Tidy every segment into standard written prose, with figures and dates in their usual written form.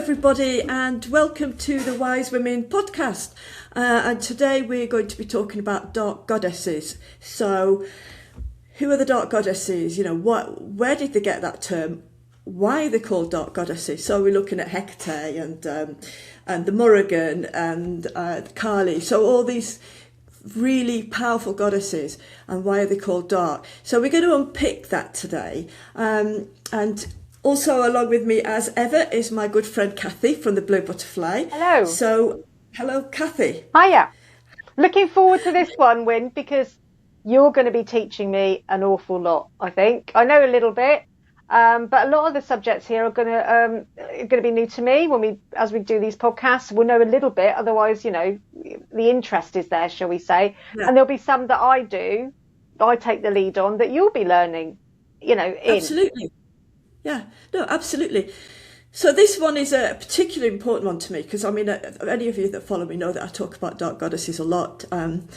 everybody, and welcome to the Wise Women podcast. And today we're going to be talking about dark goddesses. So, who are the dark goddesses? You know, where did they get that term? Why are they called dark goddesses? So we're looking at Hekate and the Morrigan and Kali. So all these really powerful goddesses, and why are they called dark? So we're going to unpick that today. And also along with me as ever is my good friend Kathy from the Blue Butterfly. Hello. So, hello Kathy. Hiya. Looking forward to this one, Win, because you're going to be teaching me an awful lot, I think. I know a little bit, but a lot of the subjects here are going to be new to me as we do these podcasts. We'll know a little bit, otherwise, you know, the interest is there, shall we say. Yeah. And there'll be some that I take the lead on that you'll be learning, you know, in. Absolutely. Yeah, no, absolutely. So this one is a particularly important one to me because, I mean, any of you that follow me know that I talk about dark goddesses a lot. And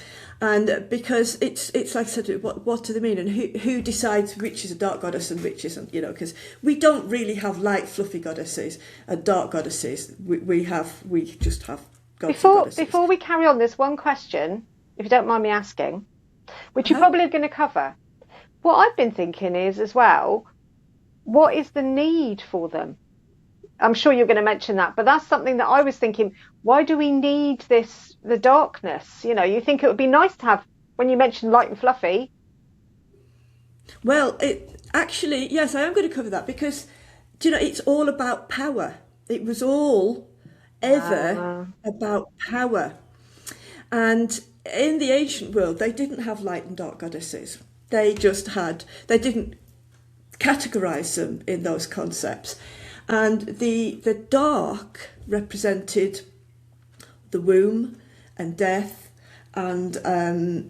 because it's like I said, what do they mean? And who decides which is a dark goddess and which isn't, you know, because we don't really have light, fluffy goddesses and dark goddesses. We just have goddesses. Before we carry on, there's one question, if you don't mind me asking, which you're probably going to cover. What I've been thinking is as well, what is the need for them? I'm sure you're going to mention that, but that's something that I was thinking. Why do we need the darkness? You know, you think it would be nice to have, when you mentioned light and fluffy. Well, yes, I am going to cover that because, do you know, it's all about power. It was all ever about power. And in the ancient world, they didn't have light and dark goddesses. They didn't categorize them in those concepts, and the dark represented the womb and death, and the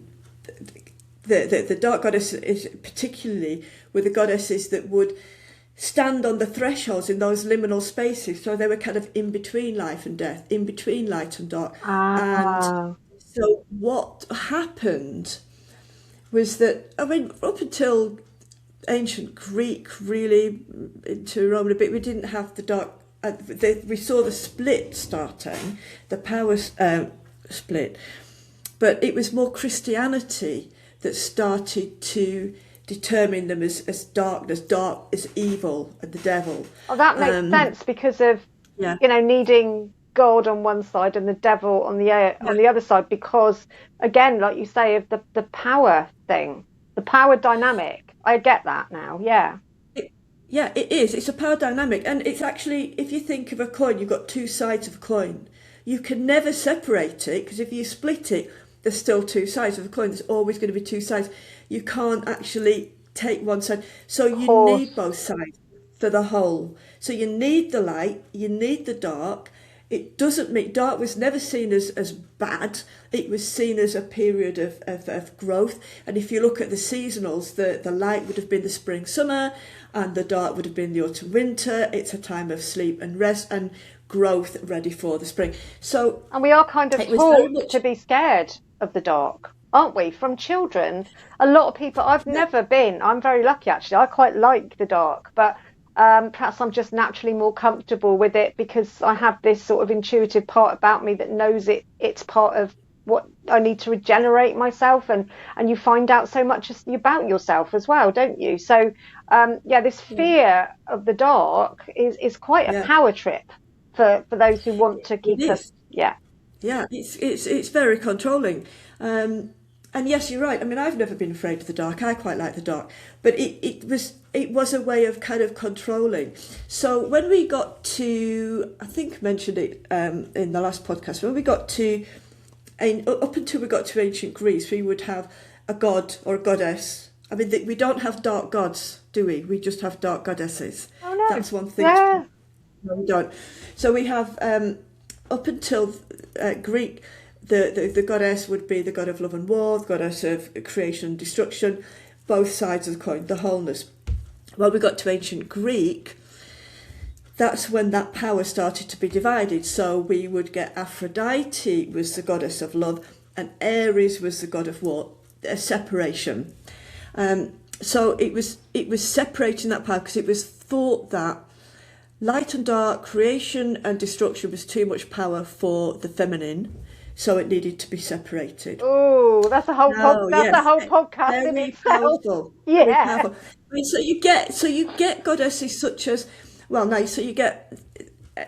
dark goddess is particularly with the goddesses that would stand on the thresholds in those liminal spaces, so they were kind of in between life and death, in between light and dark. And so what happened was that, I mean, up until ancient Greek, really into Roman a bit, we didn't have the dark. We saw the split starting, the power split, but it was more Christianity that started to determine them as darkness, dark as evil and the devil. Oh, that makes sense because of you know, needing God on one side and the devil on the other side, because again, like you say, of the power thing, the power dynamic. I get that now, yeah. It is. It's a power dynamic. And it's actually, if you think of a coin, you've got two sides of a coin. You can never separate it, because if you split it, there's still two sides of a coin. There's always going to be two sides. You can't actually take one side. So you need both sides for the whole. So you need the light, you need the dark. It doesn't mean dark was never seen as bad. It was seen as a period of growth. And if you look at the seasonals, the light would have been the spring, summer, and the dark would have been the autumn, winter. It's a time of sleep and rest and growth ready for the spring. So, and we are kind of taught to be scared of the dark, aren't we? From children, a lot of people, I'm very lucky actually. I quite like the dark, but perhaps I'm just naturally more comfortable with it because I have this sort of intuitive part about me that knows it's part of what I need to regenerate myself, and you find out so much about yourself as well, don't you? So this fear of the dark is quite a power trip for those who want to keep us. It's very controlling. And yes, you're right. I mean, I've never been afraid of the dark. I quite like the dark, but it was a way of kind of controlling. So when we got to, I think I mentioned it in the last podcast, when we got to, up until we got to ancient Greece, we would have a god or a goddess. I mean, we don't have dark gods, do we? We just have dark goddesses. Oh no, that's one thing. Yeah. No, we don't. So we have up until Greek. The goddess would be the god of love and war, the goddess of creation and destruction, both sides of the coin, the wholeness. When we got to ancient Greek, that's when that power started to be divided. So we would get Aphrodite was the goddess of love and Ares was the god of war, a separation. So it was separating that power because it was thought that light and dark, creation and destruction was too much power for the feminine, so it needed to be separated. Oh, Oh that's a yes, whole podcast in very itself. powerful, very Yeah. powerful. I mean, so you get goddesses such as, well, no, so you get,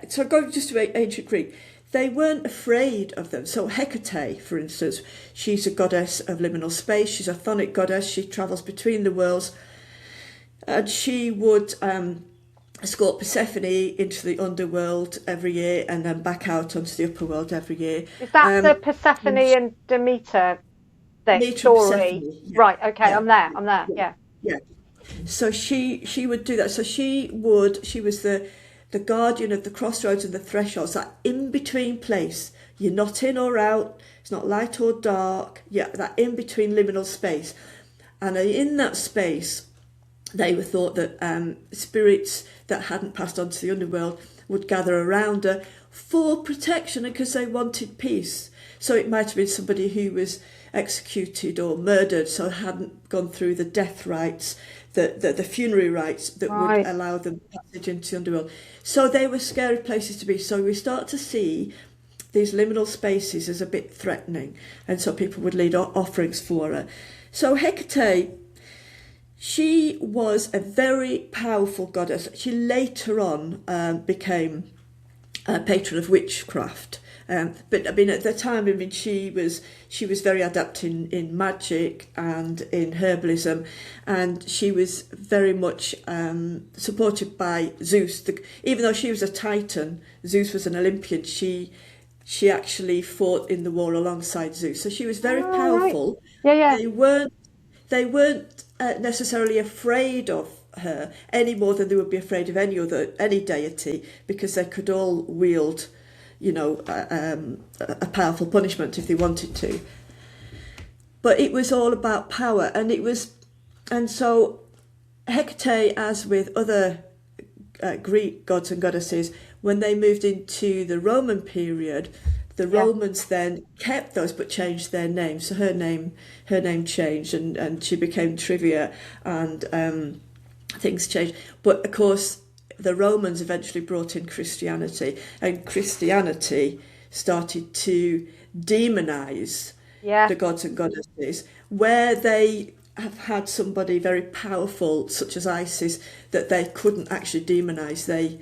so go just to ancient Greek. They weren't afraid of them. So Hekate, for instance, she's a goddess of liminal space. She's a chthonic goddess. She travels between the worlds, and she would escort Persephone into the underworld every year, and then back out onto the upper world every year. Is that the Um, Persephone and Demeter Demeter and story? Persephone, yeah, Right, okay, yeah, I'm there. I'm there. yeah, Yeah. yeah. So she would do that. So she was the guardian of the crossroads and the thresholds, that in between place. You're not in or out. It's not light or dark. Yeah, that in between liminal space. And in that space, they were thought that spirits that hadn't passed on to the underworld would gather around her for protection and because they wanted peace. So it might have been somebody who was executed or murdered, so hadn't gone through the death rites, the funerary rites that would Right. allow them passage into the underworld. So they were scary places to be. So we start to see these liminal spaces as a bit threatening, and so people would lead offerings for her. So Hecate, she was a very powerful goddess. She later on became a patron of witchcraft. But I mean, at the time, I mean, she was very adept in magic and in herbalism, and she was very much supported by Zeus. Even though she was a Titan, Zeus was an Olympian. She actually fought in the war alongside Zeus, so she was very Oh, right. powerful. Yeah, yeah. They weren't necessarily afraid of her any more than they would be afraid of any deity, because they could all wield, a powerful punishment if they wanted to. But it was all about power, and so Hecate, as with other Greek gods and goddesses, when they moved into the Roman period, the Yeah. Romans then kept those but changed their name. So her name changed, and she became Trivia, and things changed. But of course, the Romans eventually brought in Christianity, and Christianity started to demonize Yeah. the gods and goddesses, where they have had somebody very powerful, such as Isis, that they couldn't actually demonize. They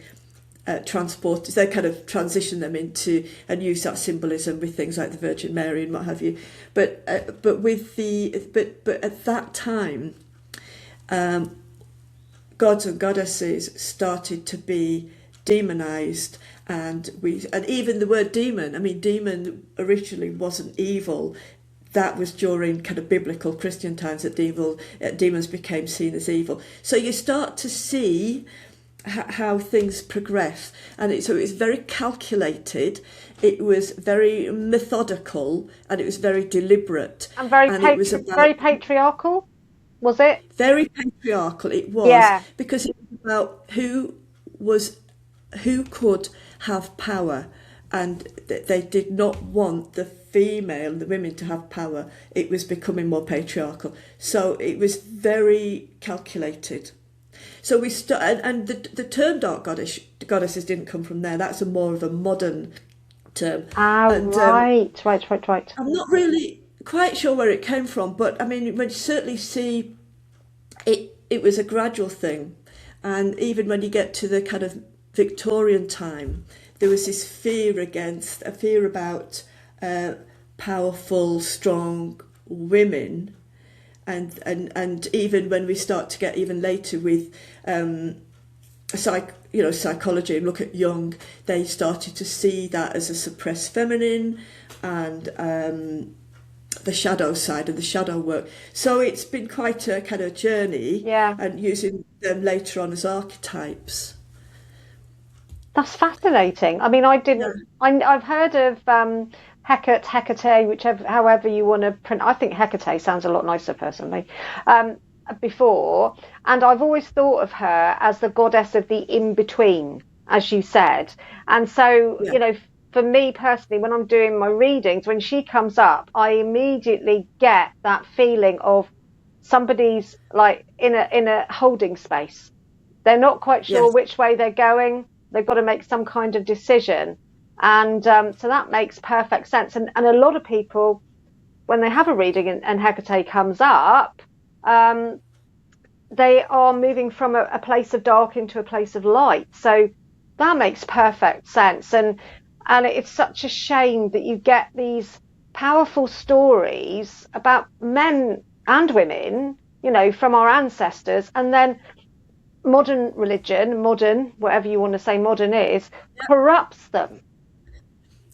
they kind of transition them into and use that symbolism with things like the Virgin Mary and what have you. But at that time, gods and goddesses started to be demonized, and even the word demon. I mean, demon originally wasn't evil. That was during kind of biblical Christian times that demons became seen as evil. So you start to see how things progress, and so it was very calculated, it was very methodical, and it was very deliberate, And it was very patriarchal, was it? very patriarchal. It was, Yeah. because it was about who could have power, and they did not want the women to have power. It was becoming more patriarchal, so it was very calculated. So and the term dark goddesses didn't come from there. That's more of a modern term. Ah, And right. I'm not really quite sure where it came from, but I mean, when you certainly see it was a gradual thing. And even when you get to the kind of Victorian time, there was this fear about powerful, strong women. And even when we start to get even later with psychology and look at Jung, they started to see that as a suppressed feminine, and the shadow side and the shadow work. So it's been quite a kind of journey, Yeah. and using them later on as archetypes. That's fascinating. I mean, I Yeah, didn't. I've heard of Hecate, however you want to print. I think Hecate sounds a lot nicer personally. Um, Before, and I've always thought of her as the goddess of the in between, as you said. And so, yeah, for me personally, when I'm doing my readings, when she comes up, I immediately get that feeling of somebody's like in a holding space. They're not quite sure yes, which way they're going. They've got to make some kind of decision. And so that makes perfect sense. And a lot of people, when they have a reading and Hecate comes up, they are moving from a place of dark into a place of light. So that makes perfect sense. And it's such a shame that you get these powerful stories about men and women, you know, from our ancestors, and then modern religion, modern, whatever you want to say modern is, corrupts them.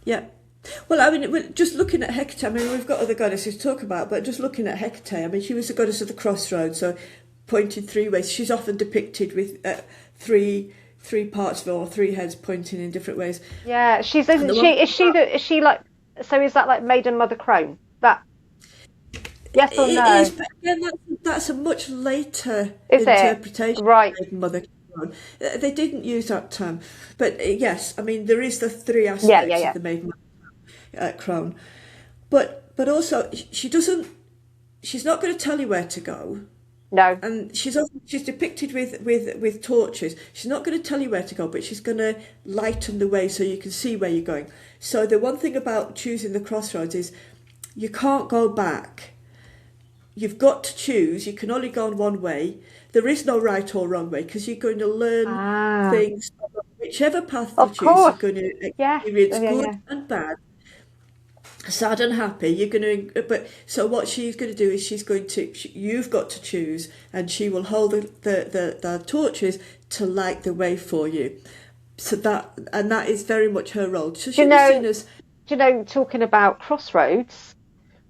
Yeah. Well, I mean, just looking at Hecate, I mean, we've got other goddesses to talk about, but just looking at Hecate, I mean, she was the goddess of the crossroads, so pointed three ways. She's often depicted with three parts of her, or three heads pointing in different ways. Yeah, isn't she? Is she like? So is that like Maiden Mother Crone? That yes or It no? is, but again, that's a much later Is it interpretation right? of Mother Crown. They didn't use that term, but yes, I mean there is the three Yeah, yeah, aspects of yeah. the Maiden Crown, but also she doesn't. She's not going to tell you where to go, No. and she's depicted with torches. She's not going to tell you where to go, but she's going to lighten the way so you can see where you're going. So the one thing about choosing the crossroads is you can't go back. You've got to choose. You can only go on one way. There is no right or wrong way because you're going to learn Ah, things. Whichever path you of choose, you're course. going to Yeah, experience yeah, yeah, good yeah. and bad, sad and happy. You're going to, but so what she's going to do is you've got to choose, and she will hold the torches to light the way for you. So that is very much her role. So Do she you was know? seen as Talking about crossroads,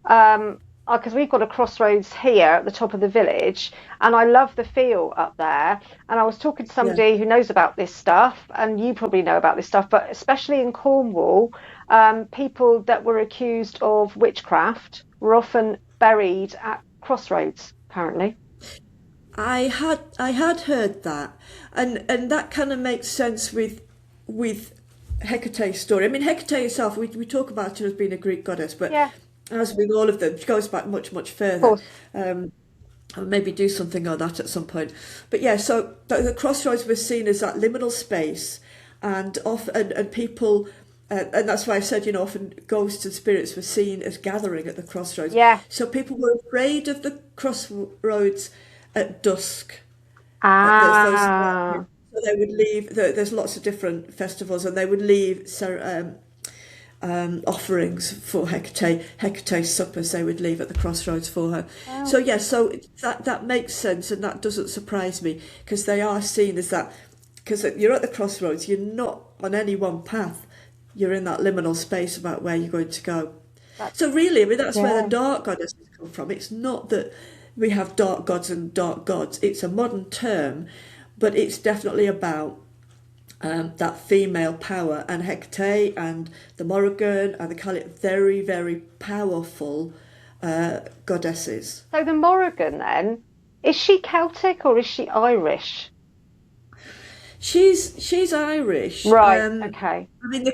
because we've got a crossroads here at the top of the village, and I love the feel up there. And I was talking to yeah. somebody who knows about this stuff, and you probably know about this stuff, but especially in Cornwall, people that were accused of witchcraft were often buried at crossroads, apparently. I had heard that, and that kind of makes sense with Hecate's story. I mean, Hecate herself, we talk about her as being a Greek goddess, but Yeah, as with all of them, she goes back much of further. course. I'll maybe do something on that at some point. But yeah, so the crossroads was seen as that liminal space, and people. And that's why I said, often ghosts and spirits were seen as gathering at the crossroads. Yeah. So people were afraid of the crossroads at dusk. There's those. Ah, So they would leave. There's lots of different festivals, and they would leave offerings for Hecate. Hecate's suppers they would leave at the crossroads for her. So well, yes, so that makes sense, and that doesn't surprise me because they are seen as that. Because you're at the crossroads, you're not on any one path. You're in that liminal space about where you're going to go. that's So really, I mean, that's where the yeah. dark goddesses come from. It's not that we have dark gods and dark gods. It's a modern term, but it's definitely about that female power. And Hecate and the Morrigan and the Kali, very, very powerful goddesses. So the Morrigan then, is she Celtic or is she Irish? She's Irish. Right, okay. I mean,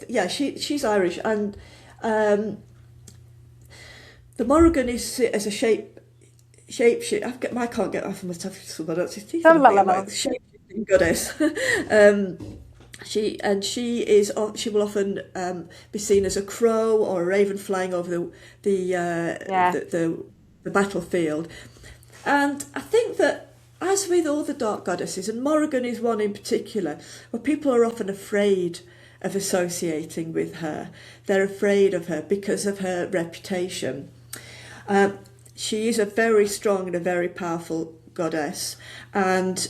yeah, she's Irish, and um, the Morrigan is as a shape. I can't get off of my tough someone else's teeth. La, I la, think la, I'm la. like the shape goddess. um, she will often be seen as a crow or a raven flying over Yeah. the battlefield, and I think that. As with all the dark goddesses, and Morrigan is one in particular, where people are often afraid of associating with her. They're afraid of her because of her reputation. She is a very strong and a very powerful goddess, and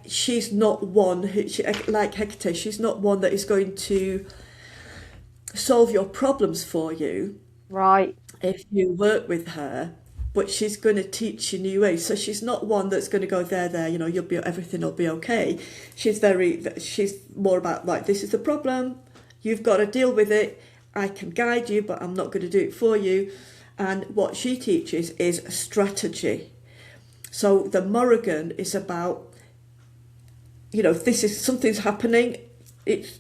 she's not one who, like Hecate, she's not one that is going to solve your problems for you Right. if you work with her, but she's going to teach you new ways. So she's not one that's going to go there, everything will be okay. She's more about, like, this is the problem, you've got to deal with it, I can guide you, but I'm not going to do it for you. And what she teaches is strategy. So the Morrigan is about, if this is something's happening, it's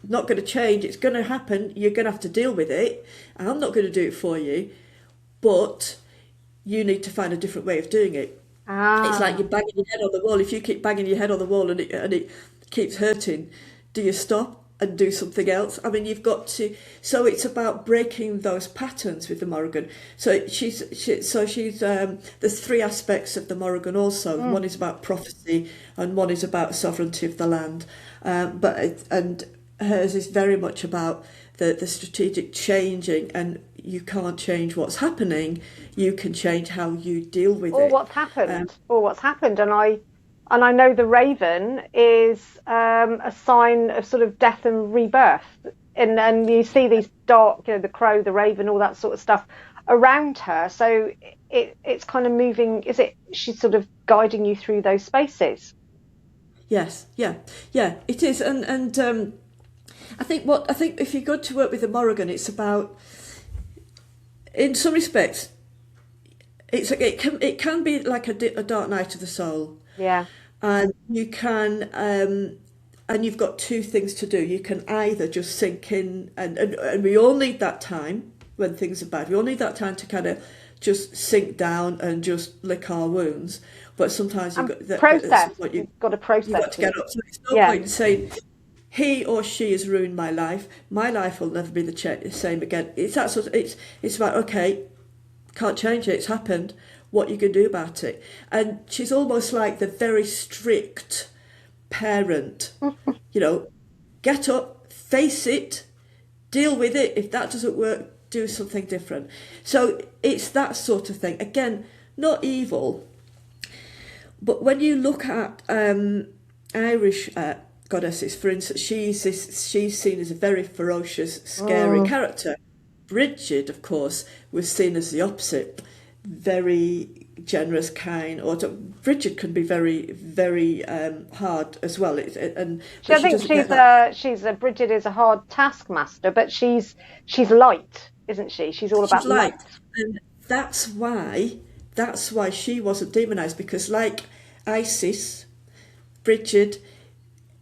not going to change, it's going to happen, you're going to have to deal with it, and I'm not going to do it for you, but you need to find a different way of doing it. It's like Ah, you're banging your head on the wall. If you keep banging your head on the wall and it keeps hurting, do you stop and do something else? I mean, you've got to. So it's about breaking those patterns with the Morrigan. So there's three aspects of the Morrigan also. One is about prophecy, and one is about sovereignty of the land. And hers is very much about the strategic changing, and you can't change what's happening. You can change how you deal with or it. what's happened. And I know the raven is a sign of sort of death and rebirth. And you see these dark, the crow, the raven, all that sort of stuff around her. So it's kind of moving. She's sort of guiding you through those spaces. Yes, yeah, it is. And I think if you go to work with the Morrigan, it's about, in some respects, it can be like a dark night of the soul. Yeah. And you can, and you've got two things to do. You can either just sink in, and we all need that time when things are bad. We all need that time to kind of just sink down and just lick our wounds. But sometimes you've got process. You've got to process. You've got to get up. So it's no point in saying, he or she has ruined my life. My life will never be the same again. It's that sort of. It's about, okay, can't change it. It's happened. What you can do about it. And she's almost like the very strict parent. Get up, face it, deal with it. If that doesn't work, do something different. So it's that sort of thing. Again, not evil. But when you look at Irish goddesses, for instance, she's seen as a very ferocious, scary character. Bridget, of course, was seen as the opposite. Very generous, kind, or Bridget can be very, very hard as well. Bridget is a hard taskmaster, but she's light, isn't she? She's all about light, and that's why she wasn't demonized, because like Isis, Bridget,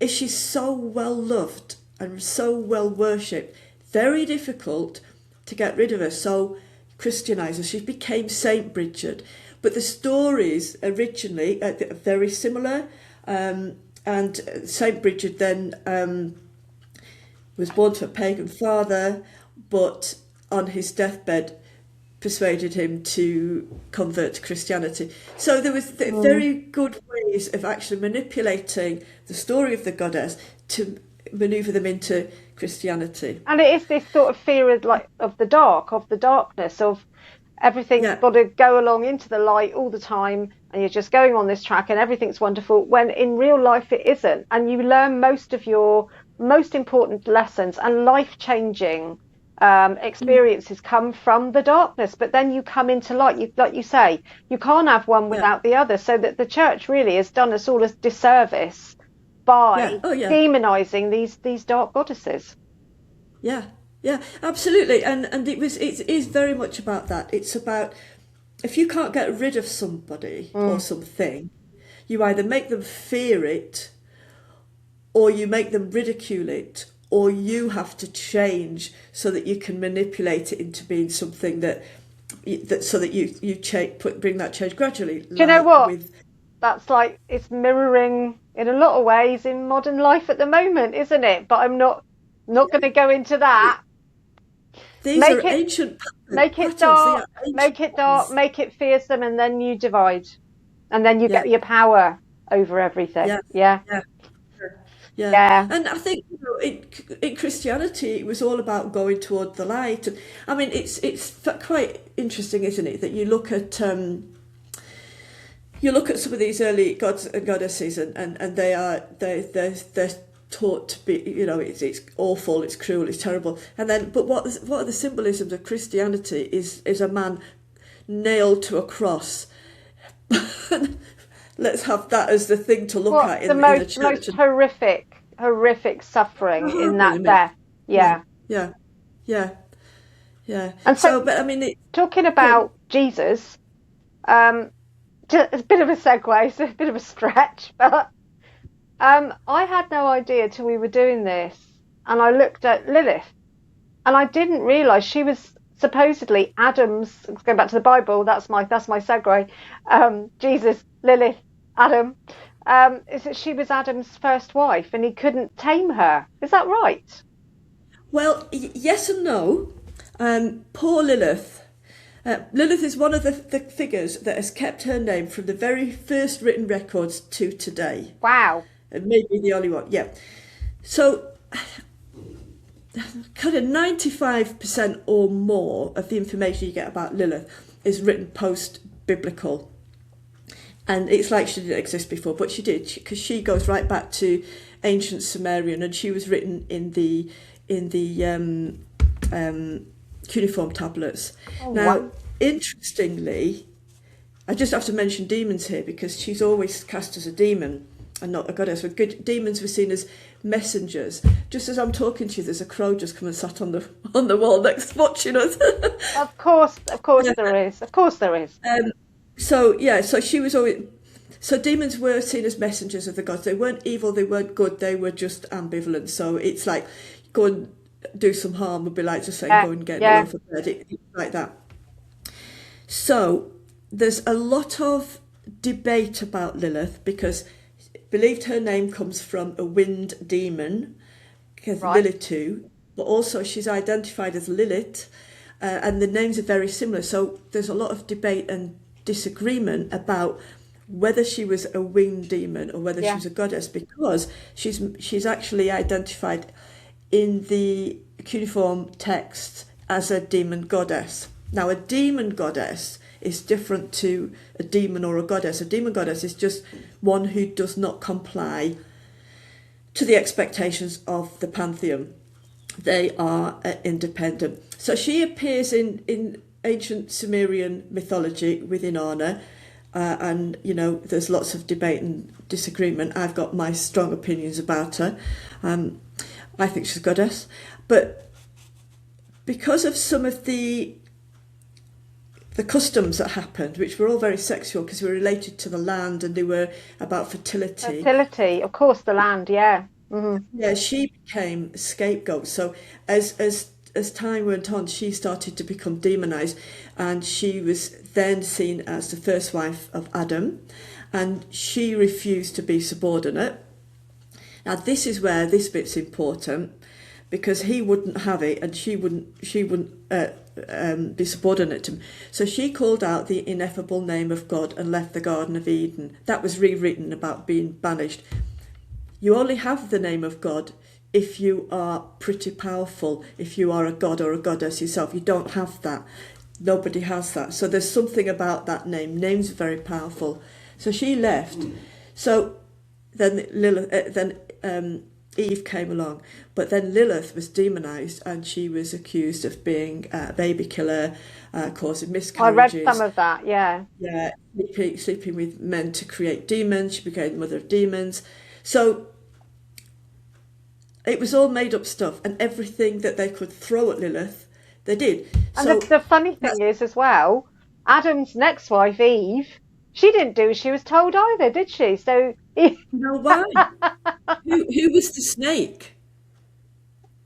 she's so well loved and so well worshipped. Very difficult to get rid of her. So Christianise her. She became Saint Bridget, but the stories originally are very similar. And Saint Bridget then was born to a pagan father, but on his deathbed persuaded him to convert to Christianity. So there was very good ways of actually manipulating the story of the goddess to manoeuvre them into Christianity. And it is this sort of fear of the darkness, of everything's got to go along into the light all the time, and you're just going on this track and everything's wonderful, when in real life it isn't. And you learn most of your most important lessons and life-changing experiences come from the darkness, but then you come into light. Like you say, you can't have one without the other. So that the church really has done us all a disservice by demonizing these dark goddesses. Yeah, absolutely. And it is very much about that. It's about, if you can't get rid of somebody or something, you either make them fear it, or you make them ridicule it, or you have to change so that you can manipulate it into being something that so that you bring that change gradually. Do you know what? That's like, it's mirroring in a lot of ways in modern life at the moment, isn't it? But I'm not going to go into that. These are ancient patterns. Make it dark, make it fearsome, and then you divide. And then you get your power over everything. Yeah. And I think in Christianity it was all about going toward the light. And I mean, it's quite interesting, isn't it, that you look at some of these early gods and goddesses, and they're taught to be, it's awful, it's cruel, it's terrible. And then, but what are the symbolisms of Christianity is a man nailed to a cross. Let's have that as the thing to look at in the church. Most horrific suffering in that death. Yeah. And so, but I mean, talking about Jesus, it's a bit of a segue, it's a bit of a stretch, but I had no idea till we were doing this, and I looked at Lilith, and I didn't realise she was supposedly Adam's. Going back to the Bible, that's my segue. Jesus, Lilith, Adam. is that she was Adam's first wife and he couldn't tame her. Is that right? Well, yes and no. Poor Lilith. Lilith is one of the figures that has kept her name from the very first written records to today. Wow. And maybe the only one, yeah. So, kind of 95% or more of the information you get about Lilith is written post-biblical. And it's like she didn't exist before, but she did, because she goes right back to ancient Sumerian, and she was written in the cuneiform tablets. Oh, now, wow. interestingly, I just have to mention demons here because she's always cast as a demon and not a goddess. But good demons were seen as messengers. Just as I'm talking to you, there's a crow just come and sat on the wall next, watching us. Of course Yeah. there is. Of course there is. So she was always. So demons were seen as messengers of the gods. They weren't evil, they weren't good, they were just ambivalent. So it's like, go and do some harm would be like just saying, go and get a loaf of bread. It's like that. So there's a lot of debate about Lilith because believed her name comes from a wind demon, because Right. Lilitu, but also she's identified as Lilith, and the names are very similar. So there's a lot of debate and disagreement about whether she was a winged demon or whether she was a goddess, because she's actually identified in the cuneiform text as a demon goddess. Now, a demon goddess is different to a demon or a goddess. A demon goddess is just one who does not comply to the expectations of the pantheon. They are independent. So she appears in ancient Sumerian mythology within Inanna, and there's lots of debate and disagreement. I've got my strong opinions about her. I think she's a goddess, but because of some of the customs that happened, which were all very sexual because they were related to the land and they were about fertility. Fertility, of course, the land, yeah. Mm-hmm. Yeah, she became a scapegoat. So as time went on, she started to become demonized, and she was then seen as the first wife of Adam, and she refused to be subordinate. Now this is where this bit's important, because he wouldn't have it, and she wouldn't be subordinate to him. So she called out the ineffable name of God and left the Garden of Eden. That was rewritten about being banished. You only have the name of God if you are pretty powerful, if you are a god or a goddess yourself. You don't have that. Nobody has that. So there's something about that name. Name's very powerful. So she left. So then Eve came along, but then Lilith was demonized, and she was accused of being a baby killer, causing miscarriages. I read some of that, yeah. Yeah, sleeping with men to create demons. She became the mother of demons. So it was all made up stuff, and everything that they could throw at Lilith, they did. And So the funny thing is as well, Adam's next wife, Eve, she didn't do as she was told either, did she? So you know why? Who was the snake?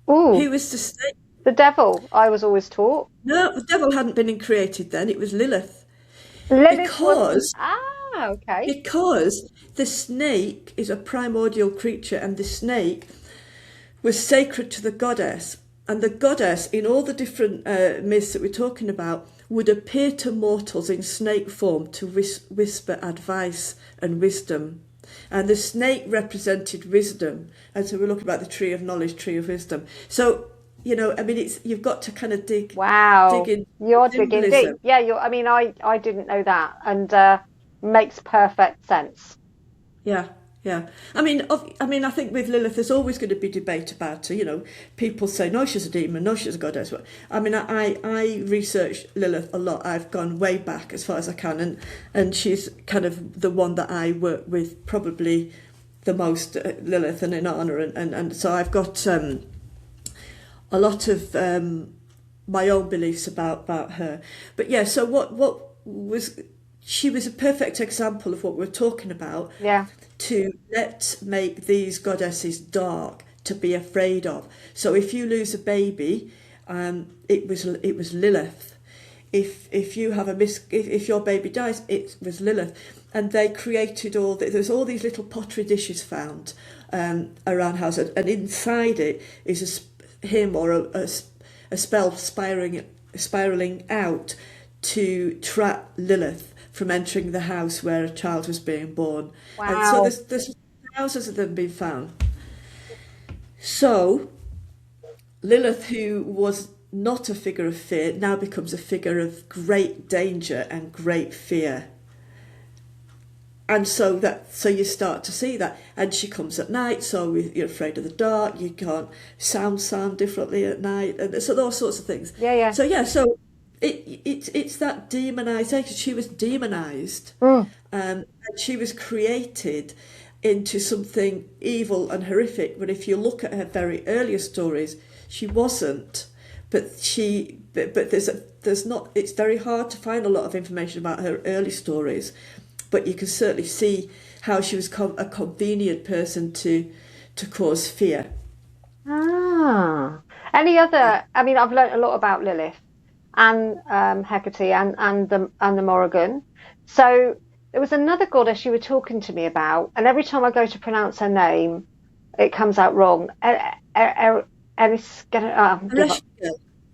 Ooh, Who was the snake? the devil, I was always taught. No, the devil hadn't been created then. It was Lilith. Lilith was... okay. Because the snake is a primordial creature, and the snake was sacred to the goddess. And the goddess, in all the different myths that we're talking about, would appear to mortals in snake form to whisper advice and wisdom. And the snake represented wisdom. And so we're looking about the tree of knowledge, tree of wisdom. So, you've got to kind of dig. Wow, dig in you're digging symbolism. deep. Yeah, I didn't know that, and makes perfect sense. Yeah. I think with Lilith, there's always going to be debate about her. People say, no, she's a demon, no, she's a goddess. But, I researched Lilith a lot. I've gone way back as far as I can, and she's kind of the one that I work with probably the most, Lilith and Inanna, and so I've got a lot of my own beliefs about her. But yeah, so what was... She was a perfect example of what we're talking about. Yeah. To make these goddesses dark, to be afraid of. So if you lose a baby, it was Lilith. if you have if your baby dies, it was Lilith. And they created there's all these little pottery dishes found around house, and inside it is him or a spell spiraling out to trap Lilith from entering the house where a child was being born. Wow. And so there's thousands of them being found. So Lilith, who was not a figure of fear, now becomes a figure of great danger and great fear. And so you start to see that, and she comes at night, so you're afraid of the dark. You can't sound differently at night, and so those sorts of things. Yeah. So it's that demonization. She was demonized, and she was created into something evil and horrific. But if you look at her very earlier stories, she wasn't. But there's not. It's very hard to find a lot of information about her early stories. But you can certainly see how she was a convenient person to cause fear. Any other? I mean, I've learnt a lot about Lilith and Hekate and the Morrigan. So there was another goddess you were talking to me about, and every time I go to pronounce her name, it comes out wrong.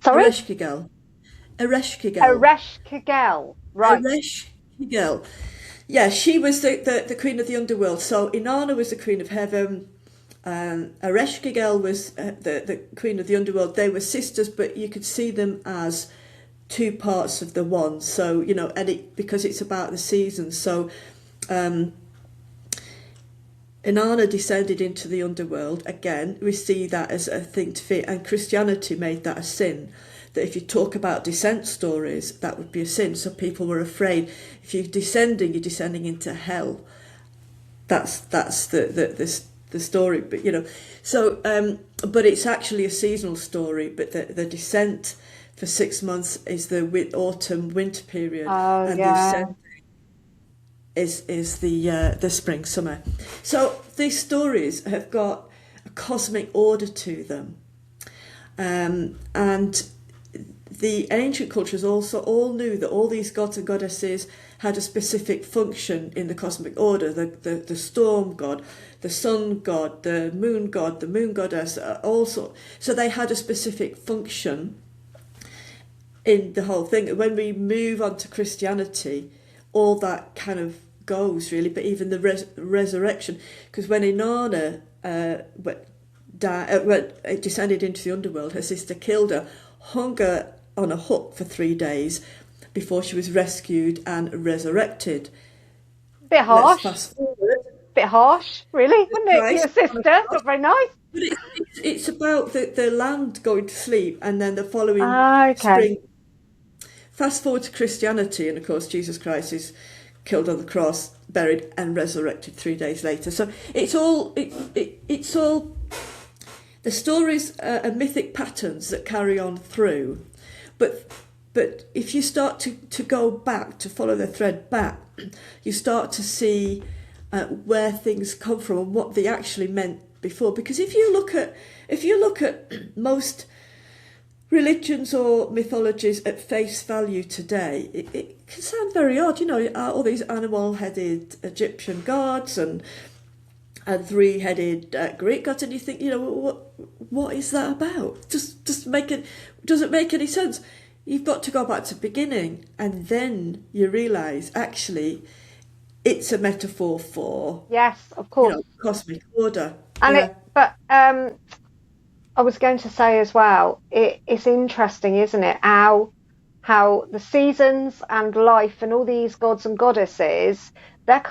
Sorry. Ereshkigal. Right. Ereshkigal. Yeah, she was the queen of the underworld. So Inanna was the queen of heaven. Ereshkigal was the queen of the underworld. They were sisters, but you could see them as two parts of the one. So, because it's about the seasons. So Inanna descended into the underworld. Again, we see that as a thing to fear. And Christianity made that a sin. That if you talk about descent stories, that would be a sin. So people were afraid. If you're descending into hell. That's the story. But but it's actually a seasonal story. But the descent for 6 months is the autumn winter period, and the descent is the spring summer. So these stories have got a cosmic order to them, and the ancient cultures also all knew that all these gods and goddesses had a specific function in the cosmic order. The storm god, the sun god, the moon goddess, also. So they had a specific function in the whole thing. When we move on to Christianity, all that kind of goes really, but even the resurrection, because when Inanna descended into the underworld, her sister killed her, hung her on a hook for 3 days before she was rescued and resurrected. Bit harsh. Bit harsh, really, wouldn't it? Your sister, not very nice. But it's about the land going to sleep, and then the following spring. Fast forward to Christianity, and of course Jesus Christ is killed on the cross, buried, and resurrected 3 days later. So it's all the stories are mythic patterns that carry on through. But if you start to go back, to follow the thread back, you start to see where things come from and what they actually meant before. Because if you look at most religions or mythologies at face value today, it can sound very odd. All these animal-headed Egyptian gods and three-headed Greek gods, and you think, what is that about? Doesn't make any sense. You've got to go back to the beginning, and then you realise actually it's a metaphor for of course, cosmic order. And I was going to say as well, it's interesting, isn't it, how the seasons and life and all these gods and goddesses, they're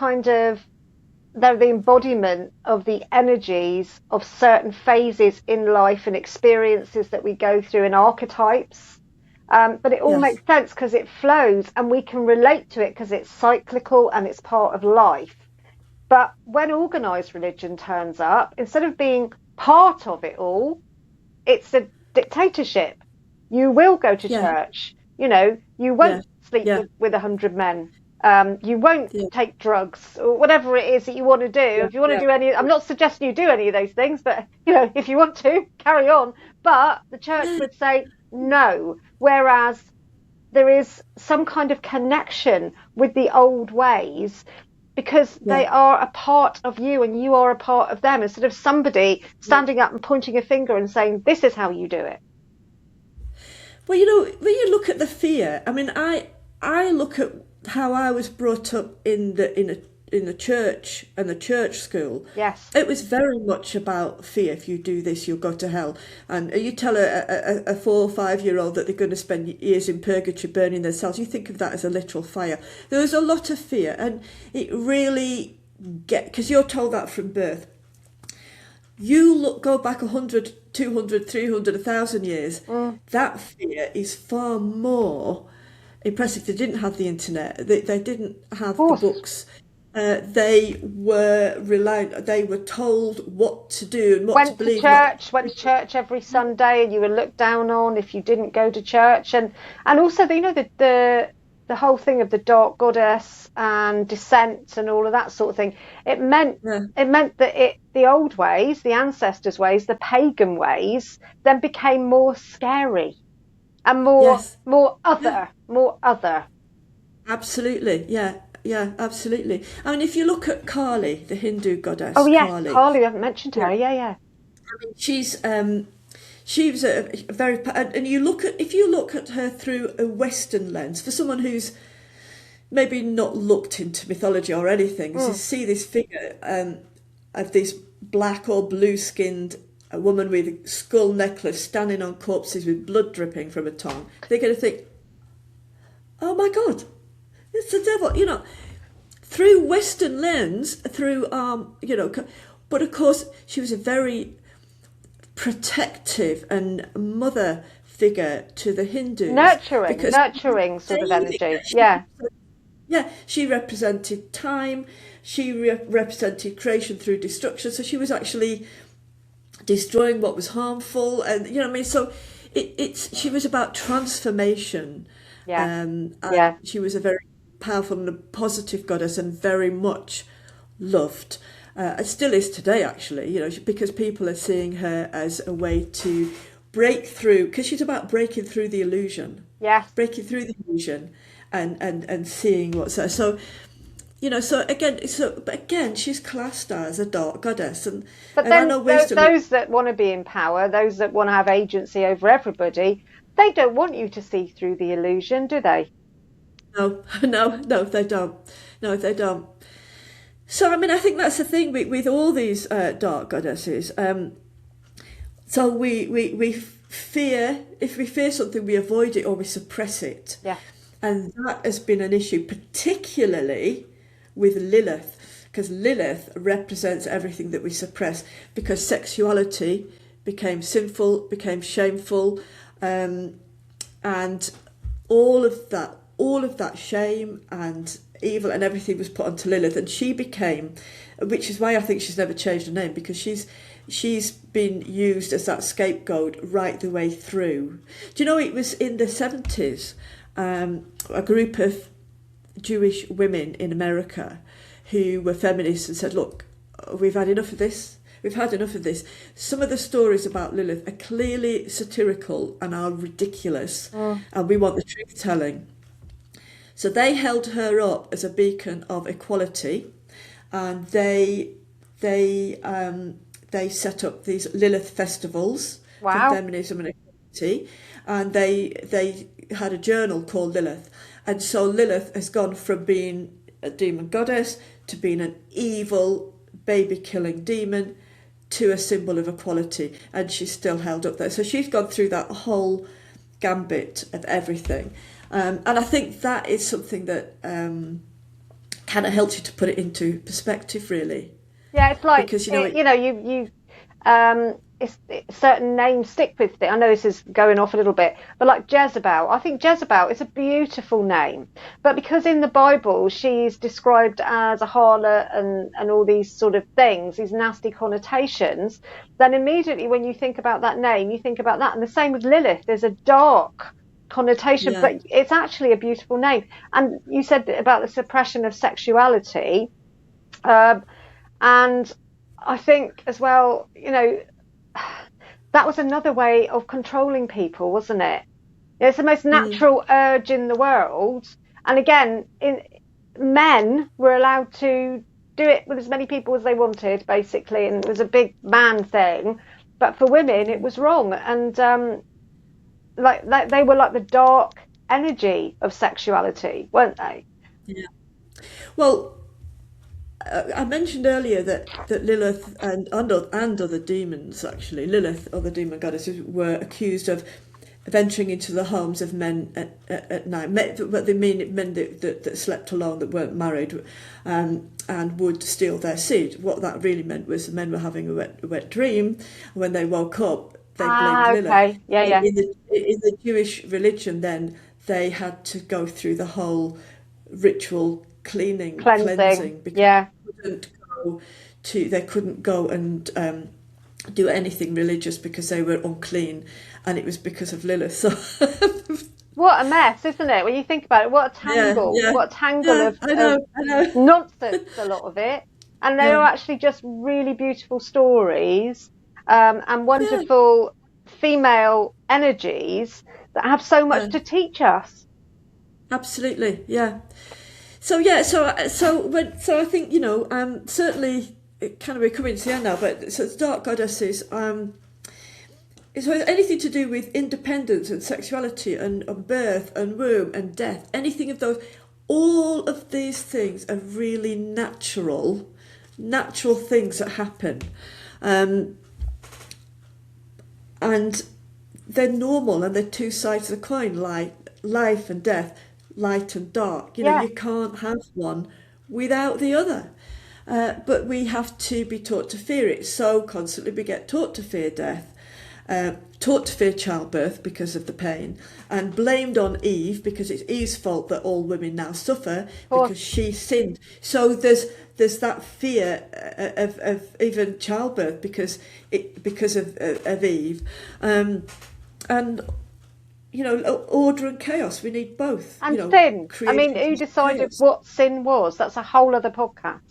the embodiment of the energies of certain phases in life and experiences that we go through in archetypes. But it all makes sense because it flows and we can relate to it because it's cyclical and it's part of life. But when organised religion turns up, instead of being part of it all, it's a dictatorship. You will go to church. You won't sleep with 100 men. You won't take drugs or whatever it is that you want to do. If you want to do any, I'm not suggesting you do any of those things, but if you want to, carry on. But the church would say no. Whereas there is some kind of connection with the old ways, because Yeah. they are a part of you and you are a part of them, instead of somebody standing up and pointing a finger and saying, this is how you do it. Well, when you look at the fear, I mean, I look at how I was brought up in the church and the church school. Yes. It was very much about fear. If you do this, you'll go to hell. And you tell a 4 or 5 year old that they're going to spend years in purgatory burning themselves. You think of that as a literal fire. There was a lot of fear, and it really because you're told that from birth. Go back 100, 200, 300, 1,000 years, that fear is far more impressive. They didn't have the internet, they didn't have the books. They were told what to do and what to believe. Went to church every Sunday, and you were looked down on if you didn't go to church. And also, the whole thing of the dark goddess and descent and all of that sort of thing. It meant that the old ways, the ancestors' ways, the pagan ways, then became more scary and more other. Absolutely, yeah, absolutely. I mean, if you look at Kali, the Hindu goddess. Oh yes, Kali. I haven't mentioned her. Yeah. I mean, she was a very, and if you look at her through a Western lens, for someone who's maybe not looked into mythology or anything, to see this figure of this black or blue-skinned woman with a skull necklace standing on corpses with blood dripping from her tongue, they're going to think, oh my God, it's the devil, through Western lens, but of course she was a very protective and mother figure to the Hindus. Nurturing sort of energy. Yeah, she represented time, she represented creation through destruction, so she was actually destroying what was harmful, and so she was about transformation. She was a very powerful and a positive goddess, and very much loved. It still is today, actually, because people are seeing her as a way to break through, because she's about breaking through the illusion. Yes. Breaking through the illusion and seeing what's there. So, but again, she's classed as a dark goddess. But then those that want to be in power, those that want to have agency over everybody, they don't want you to see through the illusion, do they? No, they don't. No, they don't. So, I mean, I think that's the thing with all these dark goddesses. So we fear, if we fear something, we avoid it or we suppress it. Yeah. And that has been an issue, particularly with Lilith, because Lilith represents everything that we suppress, because sexuality became sinful, became shameful, and all of that shame and evil and everything was put onto Lilith, and she became, which is why I think she's never changed her name, because she's been used as that scapegoat right the way through. Do you know, it was in the 70s, a group of Jewish women in America who were feminists and said, look, we've had enough of this. We've had enough of this. Some of the stories about Lilith are clearly satirical and are ridiculous, and we want the truth telling. So they held her up as a beacon of equality, and they set up these Lilith festivals for feminism and equality, and they had a journal called Lilith. And so Lilith has gone from being a demon goddess to being an evil baby-killing demon to a symbol of equality, and she's still held up there. So she's gone through that whole gambit of everything. And I think that is something that kind of helps you to put it into perspective, really. Yeah, it's like, because, certain names stick with it. I know this is going off a little bit, but like Jezebel, I think Jezebel is a beautiful name, but because in the Bible she's described as a harlot and all these sort of things, these nasty connotations, then immediately when you think about that name, you think about that. And the same with Lilith, there's a dark connotation, but it's actually a beautiful name. And you said about the suppression of sexuality, and I think as well, that was another way of controlling people, wasn't it? It's the most natural urge in the world. And again, men were allowed to do it with as many people as they wanted, basically, and it was a big man thing. But for women, it was wrong. And like they were like the dark energy of sexuality, weren't they? Yeah. Well, I mentioned earlier that Lilith and other demons, actually, Lilith, other demon goddesses, were accused of venturing into the homes of men at night. But they mean men that slept alone, that weren't married, and would steal their seed. What that really meant was the men were having a wet dream, and when they woke up, they blamed Lilith. Okay. Yeah. In the Jewish religion, then they had to go through the whole ritual cleansing, because Yeah. they couldn't go and do anything religious because they were unclean, and it was because of Lilith. So What a mess, isn't it? When you think about it, what a tangle, what a tangle of I know. nonsense, a lot of it. And they are actually just really beautiful stories, and wonderful female energies that have so much to teach us. Absolutely, yeah. So I think, certainly we're coming to the end now, but so dark goddesses, it's anything to do with independence and sexuality and birth and womb and death, anything of those, all of these things are really natural things that happen, and they're normal, and they're two sides of the coin, like life and death, light and dark. You can't have one without the other. But we have to be taught to fear it. So constantly we get taught to fear death, taught to fear childbirth because of the pain, and blamed on Eve because it's Eve's fault that all women now suffer because she sinned. So there's that fear of even childbirth because of Eve, and order and chaos. We need both. And sin. I mean, who decided what sin was? That's a whole other podcast.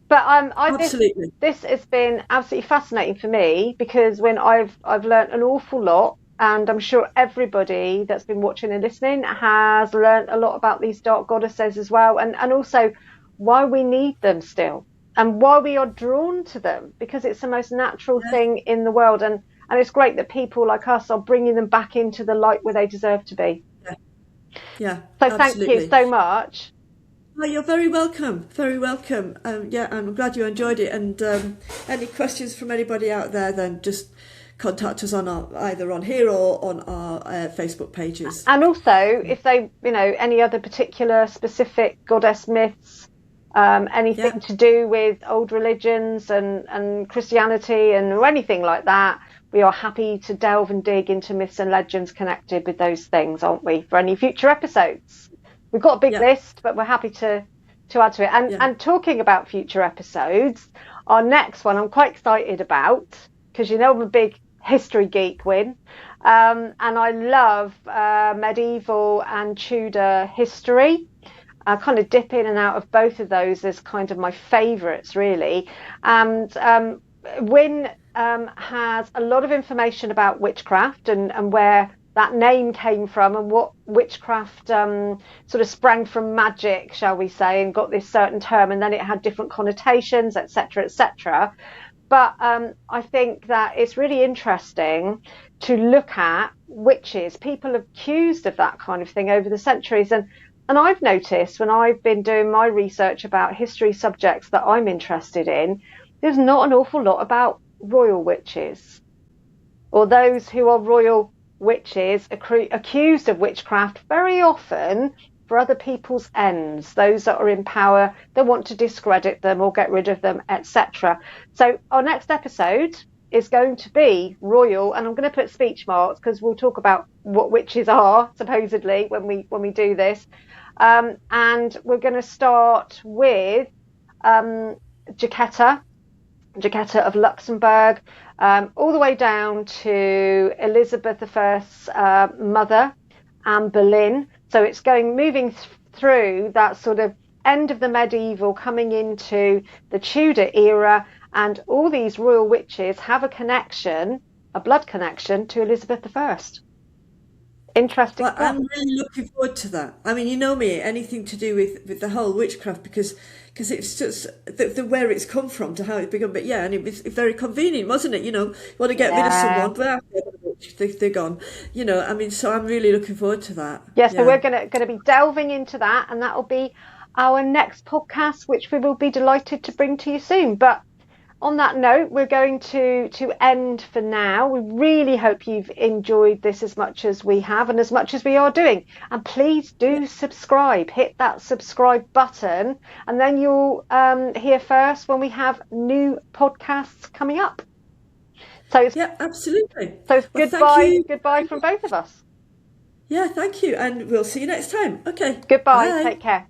But absolutely. This has been absolutely fascinating for me, because when I've learned an awful lot, and I'm sure everybody that's been watching and listening has learned a lot about these dark goddesses as well, and also why we need them still, and why we are drawn to them, because it's the most natural thing in the world, and it's great that people like us are bringing them back into the light where they deserve to be. Yeah. So thank you so much. Oh, you're very welcome. Very welcome. I'm glad you enjoyed it. And any questions from anybody out there, then just contact us on either on here or on our Facebook pages. And also, if they, any other particular specific goddess myths, anything to do with old religions and Christianity or anything like that, we are happy to delve and dig into myths and legends connected with those things, aren't we, for any future episodes? We've got a big list, but we're happy to add to it. And talking about future episodes, our next one I'm quite excited about, because I'm a big history geek, Win, and I love medieval and Tudor history. I kind of dip in and out of both of those as kind of my favourites, really. And Win has a lot of information about witchcraft and where that name came from, and what witchcraft sort of sprang from magic, shall we say, and got this certain term, and then it had different connotations, etc., etc. But I think that it's really interesting to look at witches, people accused of that kind of thing over the centuries. And I've noticed when I've been doing my research about history subjects that I'm interested in, there's not an awful lot about royal witches, or those who are royal witches accused of witchcraft, very often for other people's ends, those that are in power, they want to discredit them or get rid of them, etc. So our next episode is going to be royal, and I'm going to put speech marks because we'll talk about what witches are supposedly when we do this, and we're going to start with Hekate of Luxembourg, all the way down to Elizabeth I's mother, Anne Boleyn. So it's moving through that sort of end of the medieval, coming into the Tudor era, and all these royal witches have a blood connection to Elizabeth I. Interesting Well, stuff. I'm really looking forward to that. I mean, you know me, anything to do with the whole witchcraft, because it's just the where it's come from to how it's become. But yeah, and it was very convenient, wasn't it? You know, you want to get rid of Yeah. someone, but they're gone. You know, I mean, so I'm really looking forward to that. Yeah, so we're Yeah. gonna be delving into that, and that will be our next podcast, which we will be delighted to bring to you soon. But on that note, we're going to end for now. We really hope you've enjoyed this as much as we have and as much as we are doing. And please Yeah. do subscribe. Hit that subscribe button, and then you'll hear first when we have new podcasts coming up. So it's Yeah, absolutely. so it's Well, thank you. goodbye from both of us. Yeah, thank you. And we'll see you next time. Okay. Goodbye. Bye. Take care.